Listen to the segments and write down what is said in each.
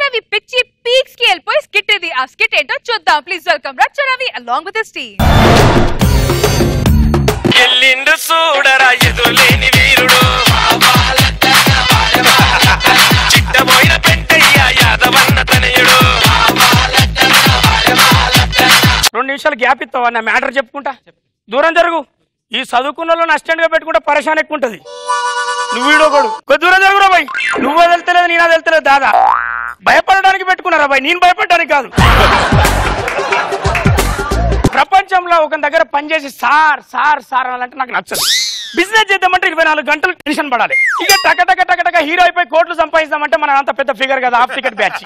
రవి పిచ్చి పీక్స్ కి వెళ్ళిపోయి స్కిట్ ఇది. ఆ స్కిట్ ఏంటో చూద్దాం. Please welcome Ravi along with his team. ఎల్లిండు చూడరా ఎదులేని వీరుడు చిట్టబోయిన పెంటయ్య యాదవన్న తనయుడు. 2 నిమిషాలు గ్యాప్ ఇస్తావా? నా మ్యాటర్ చెప్పుకుంటా. దూరం జరుగు. ఈ చదువుకున్న వాళ్ళని అసిస్టెంట్ గా పెట్టుకుంటే పరేషాన్ ఎక్కువ ఉంటది. నువ్వు వీడోకోడు కొద్ది దూరం జరుగురా బాయ్. నువ్వు వెళ్తలేదు నేనా వెళ్తలేదు. దాదా భయపడడానికి పెట్టుకున్నారా బాయ్, నేను భయపడడానికి కాదు. ప్రపంచంలో ఒక దగ్గర పనిచేసి సార్ సార్ సార్ అనాలంటే నాకు నచ్చదు. బిజినెస్ చేద్దామంటే 24 గంటలు టెన్షన్ పడాలి. ఇక టక టక టక టక హీరో అయిపోయి కోట్లు సంపాదిస్తామంటే మన అంత పెద్ద ఫిగర్ కదా, హాఫ్ టికెట్ బ్యాచ్.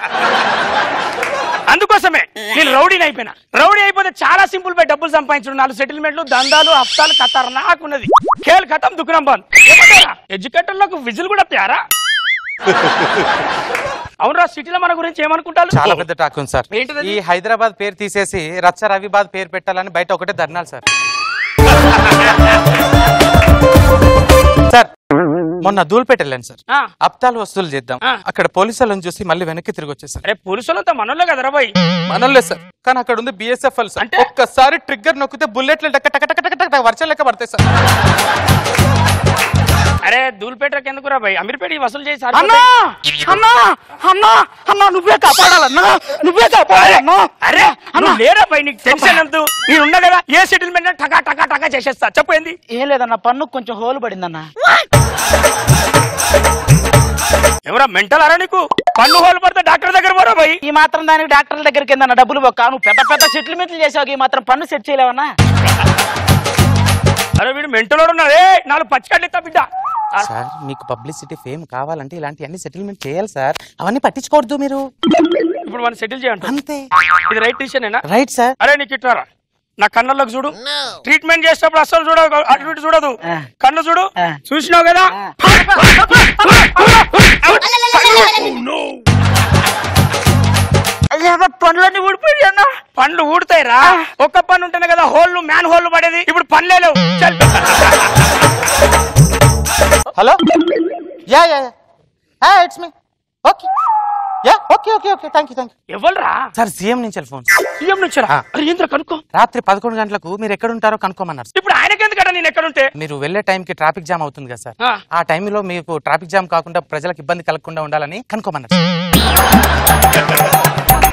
అందుకోసమే నేను రౌడీని అయిపోయినా. రౌడీ అయిపోతే చాలా సింపుల్ పై డబ్బులు సంపాదించడం, 4 సెటిల్మెంట్లు, దందాలు, హప్తాలు, కతారు నాకున్నది. ఖేల్ ఖతం దుఃఖం బాన్. ఎడ్యుకేటర్లకు విజిల్ కూడా తయారా? అవునరా, సిటీలో మన గురించి ఏమనుకుంటారు? చాలా పెద్ద టాక్ ఉంది సార్. ఈ హైదరాబాద్ పేరు తీసేసి రచ్చ రవిబాద్ పేరు పెట్టాలని బయట ఒకటే ధర్నాలు సార్. సార్ మొన్న ధూల్పేట వెళ్ళాను సార్. అప్తాలు వసూలు చేద్దాం. అక్కడ పోలీసులను చూసి మళ్ళీ వెనక్కి తిరిగి వచ్చేసారు. అరే పోలీసులంతా మనోళ్ళే కదరా బాయ్. మనోళ్ళే సార్, కానీ అక్కడ ఉంది బిఎస్ఎఫ్ఎల్ సార్. అంటే ఒక్కసారి ట్రిగ్గర్ నొక్కితే బుల్లెట్లు టక టక టక టక టక వర్షం లెక్క పడతాయి సార్. అరే ధూల్పేటకి ఎందుకురా బాయ్, అమీర్పేట వసూలు చేసి నువ్వే కాపాడాలన్నా, నువ్వే కాపాడాలన్నా. అరే లేరా బాయ్, నీకు టెన్షన్ ఎంత? నేను ఉన్నా కదా, ఏ సెటిల్మెంట్ టకా టకా టకా చేసేస్తా. చెప్పేంది? ఏం లేదన్న, పన్ను కొంచెం హోల్ పడిందన్న. ఎవరా మెంటల్ అరా నీకు? పన్ను హోల్ పడితే డాక్టర్ దగ్గర పోరా బాయ్. ఈ మాత్రం దానికి డాక్టర్ల దగ్గరికి ఏందన్న డబ్బులు బొక్క? నువ్వు పెద్ద పెద్ద సెటిల్మెంట్లు చేసావు, ఈ మాత్రం పన్ను సెట్ చేయలేవన్నా? అరే వీడు మెంటల్ ఉన్నాడు. 4 పచ్చికడ్లు ఇస్తా బిడ్డ. సార్ మీకు పబ్లిసిటీ ఫేమ్ కావాలంటే ఇలాంటి అన్ని సెటిల్మెంట్ చేయాలి సార్. అవన్నీ పట్టించుకోవద్దు మీరు. ఇప్పుడు మనం సెటిల్ చేయండి అంతే. ఇది రైట్ డిసిషనేనా? Right sir. అరే నీకు ఇట్లారా, నా కళ్ళలోకి చూడు. ట్రీట్మెంట్ చేసేటప్పుడు అస్సలు చూడదు, అటు ఇటు చూడదు. కళ్ళు చూడు. చూసినావు కదా? పనులన్నీ ఊడిపోయి అన్న. పండ్లు ఊడతాయిరా. ఒక్క పన్ను ఉంటేనే కదా హోళ్ళు, మ్యాన్ హోళ్ళు పడేది. ఇప్పుడు పనులే లేవు. Hello, yeah yeah yeah it's me. Okay yeah okay okay okay thank you. ఎవరురా? సార్ సీఎం నుంచి ఫోన్. సీఎం నుంచా? ఏంద్ర కనుక్కో. రాత్రి 11 గంటలకు మీరు ఎక్కడ ఉంటారో కనుక్కోమన్నారు. ఇప్పుడు ఆయనకి ఎందుకంటే నేను ఎక్కడుంటే? మీరు వెళ్లే టైంకి ట్రాఫిక్ జామ్ అవుతుంది కదా సార్. ఆ టైంలో మీకు ట్రాఫిక్ జామ్ కాకుండా ప్రజలకు ఇబ్బంది కలగకుండా ఉండాలని కనుక్కోమన్నారు.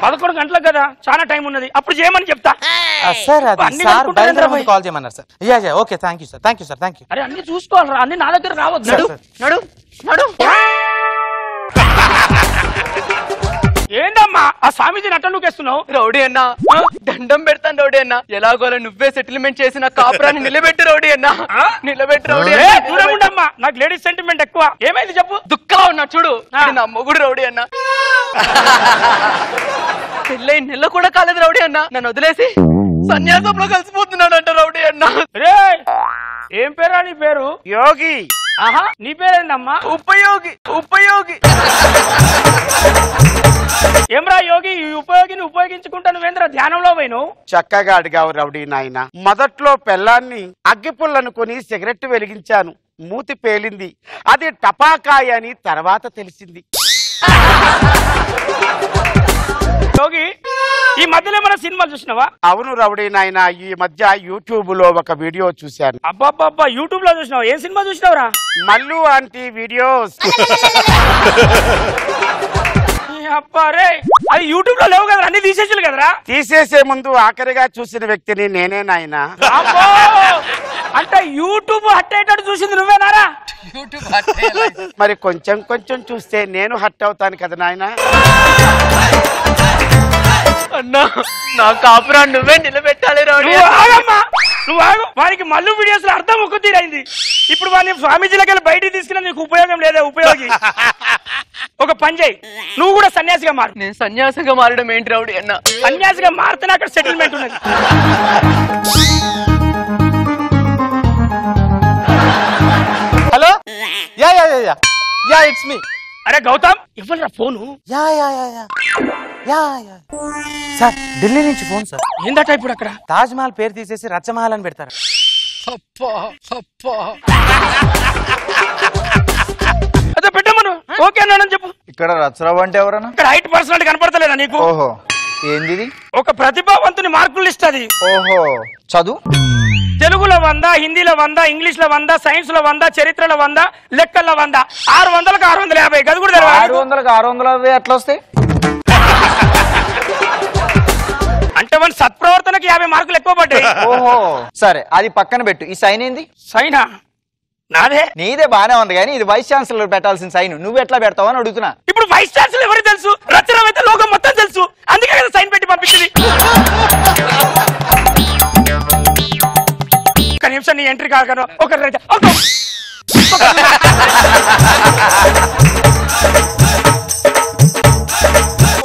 11 గంటలకు కదా, చాలా టైం ఉన్నది. అప్పుడు చేయమని చెప్తా సార్. అది సార్ బయలుదేరి కాల్ చేయమన్నారు sir. Yeah yeah okay thank you sir. Thank you sir. Thank you. అరే అన్ని చూసుకోవాలరా, అన్ని నా దగ్గర రావద్దు. నడు నడు. ఏంటమ్మా ఆ స్వామీజీ నట్ట నువ్వేస్తున్నావు? రౌడీ అన్నా, దండం పెడతాను రౌడీ అన్నా. ఎలాగోలా నువ్వే సెటిల్మెంట్ చేసిన కాపురాన్ని నిలబెట్టు రౌడీ అన్నా, నిలబెట్టు రౌడీ. దూరం ఉండమ్మా, నాకు లేడీస్ సెంటిమెంట్ ఎక్కువ. ఏమైంది చెప్పు? దుఃఖంగా ఉన్నా చూడు. నా మొగుడు రౌడీ అన్నా. పెళ్ళై నెల కూడా కాలేదు రౌడీ అన్నా. నన్ను వదిలేసి సన్యాసంలో కలిసిపోతున్నాడంట రౌడీ అన్నా. రే ఏం పేరా నీ పేరు? యోగి. ఆహా, నీ పేరేందమ్మా? ఉపయోగి. ఉపయోగి. ఏమ్రా యోగి, ఈ ఉపయోగిని ఉపయోగించుకుంటా నువ్వేంద్ర ధ్యానంలో పోయినావు? చక్కగా అడిగావు రౌడీ నాయన. మొదట్లో పెళ్ళాన్ని అగ్గిపుల్లనుకొని సిగరెట్ వెలిగించాను, మూతి పేలింది. అది టపాకాయ అని తర్వాత తెలిసింది. యోగి ఈ మధ్యలో మన సినిమాలు చూసినావా? అవును రౌడీ నాయన, ఈ మధ్య యూట్యూబ్ లో ఒక వీడియో చూశాను. అబ్బాబ్బా, యూట్యూబ్ లో చూసినావు? ఏం సినిమా చూసినావురా? Mallu aunty videos. అప్పారే, అది యూట్యూబ్ లో లేవు కదా, అన్ని తీసేసారు కదరా? తీసేసే ముందు ఆఖరిగా చూసిన వ్యక్తిని నేనే నాయన. అంటే యూట్యూబ్ హట్టేటట్టు చూసింది నువ్వేనారా? మరి కొంచెం కొంచెం చూస్తే నేను హట్ అవుతాను కదా నాయన. అన్నా నా కాపురాన్ని నువ్వే నిలబెట్టాలి రౌడీ. నువ్వు ఆగు. వారికి మల్లు వీడియోస్ లో అర్థం ఒక్క తీరైంది. ఇప్పుడు వాడిని స్వామీజీలకి బయటికి తీసుకున్నా నీకు ఉపయోగం లేదా? ఉపయోగి ఒక పని చేయి, నువ్వు కూడా సన్యాసిగా మారు. నేను సన్యాసిగా మారడం ఏంటి రౌడీ అన్న? సన్యాసిగా మారితేనే అక్కడ సెటిల్మెంట్ ఉన్నది. Hello, yeah yeah yeah yeah it's me. అరే గౌతమ్, ఇవ్వరా phone? Yeah yeah yeah yeah yeah yeah sir, Delhi నుంచి ఫోన్ సార్. ఏందట ఇప్పుడు అక్కడ? తాజ్ మహల్ పేరు తీసేసి రచ్చమహల్ అని పెడతారు. అదే పెట్టమను. చెప్పు ఓకే అన్నానని చెప్పు. ఇక్కడ రచ్చరావు అంటే ఎవరన్నా? ఇక్కడ హైట్ పర్సనాలిటీ కనపడతలేదా నీకు? ఓహో ఏంది ఇది? ఒక ప్రతిభావంతుని మార్కులు లిస్ట్ అది. ఓహో చదువు తెలుగులో 100, హిందీలో 100, ఇంగ్లీష్ లో 100, సైన్స్ లో 100, చరిత్రలో 100, లెక్కల్లో 100. 600కు 650 గది కూడా 600కు 650 ఎట్లా వస్తాయి? అంటే మన సత్ప్రవర్తనకి 50 మార్కులు ఎక్కువ పడ్డాయి. ఓహో సరే అది పక్కన పెట్టు. ఈ సైన్ ఏంది? సైనా నాదే. నీదే బానే ఉంది కానీ ఇది వైస్ ఛాన్సలర్ పెట్టాల్సిన సైన్. నువ్వు ఎట్లా పెడతావు అని అడుగుతున్నా. ఇప్పుడు వైస్ ఛాన్సలర్ ఎవరికి తెలుసు? రచన అయితే లోకం మొత్తం తెలుసు. అందుకే కదా సైన్ పెట్టి పంపించింది. ఒక నిమిషం నీ ఎంట్రీ కాగను.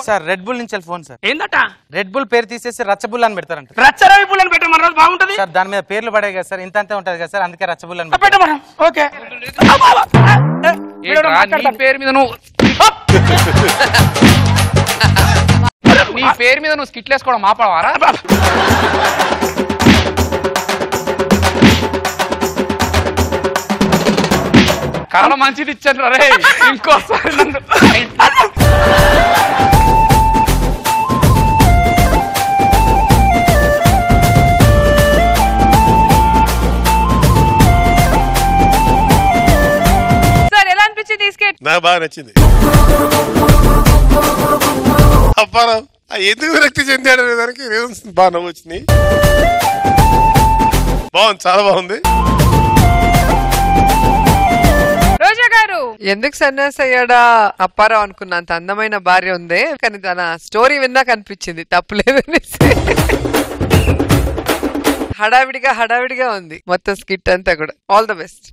సార్ రెడ్ బుల్ నుంచి ఫోన్ సార్. ఏందట? రెడ్ బుల్ పేరు తీసేసి రచ్చబుల్ అని పెడతారంట. రచ్చరవి బుల్ అని పెట్టమన్న బాగుంటది సార్. దాని మీద పేర్లు పడే కదా సార్, ఇంత ఉంటది కదా సార్, అందుకే రచ్చబుల్ అని పెట్టమన్నా. ఓకే పేరు మీద నువ్వు నీ పేరు మీద నువ్వు స్కిట్లు వేసుకోవడం మాపడవారా? కళ మంచిది ఇచ్చాను రే. ఇంకోసారి నన్ను నాకు బాగా నచ్చింది. అప్పారావు ఎందుకు విరక్తి చెందాడు అనే దానికి రీజన్స్ బాగా నవ్వు వచ్చింది. బాగుంది, చాలా బాగుంది. రోజా గారు ఎందుకు సన్యాసి అయ్యాడా అప్పారావు అనుకున్నా. అంత అందమైన భార్య ఉంది కానీ తన స్టోరీ విన్నాక అనిపించింది తప్పులేదనేసి. హడావిడిగా ఉంది మొత్తం స్కిట్ అంతా కూడా. All the best.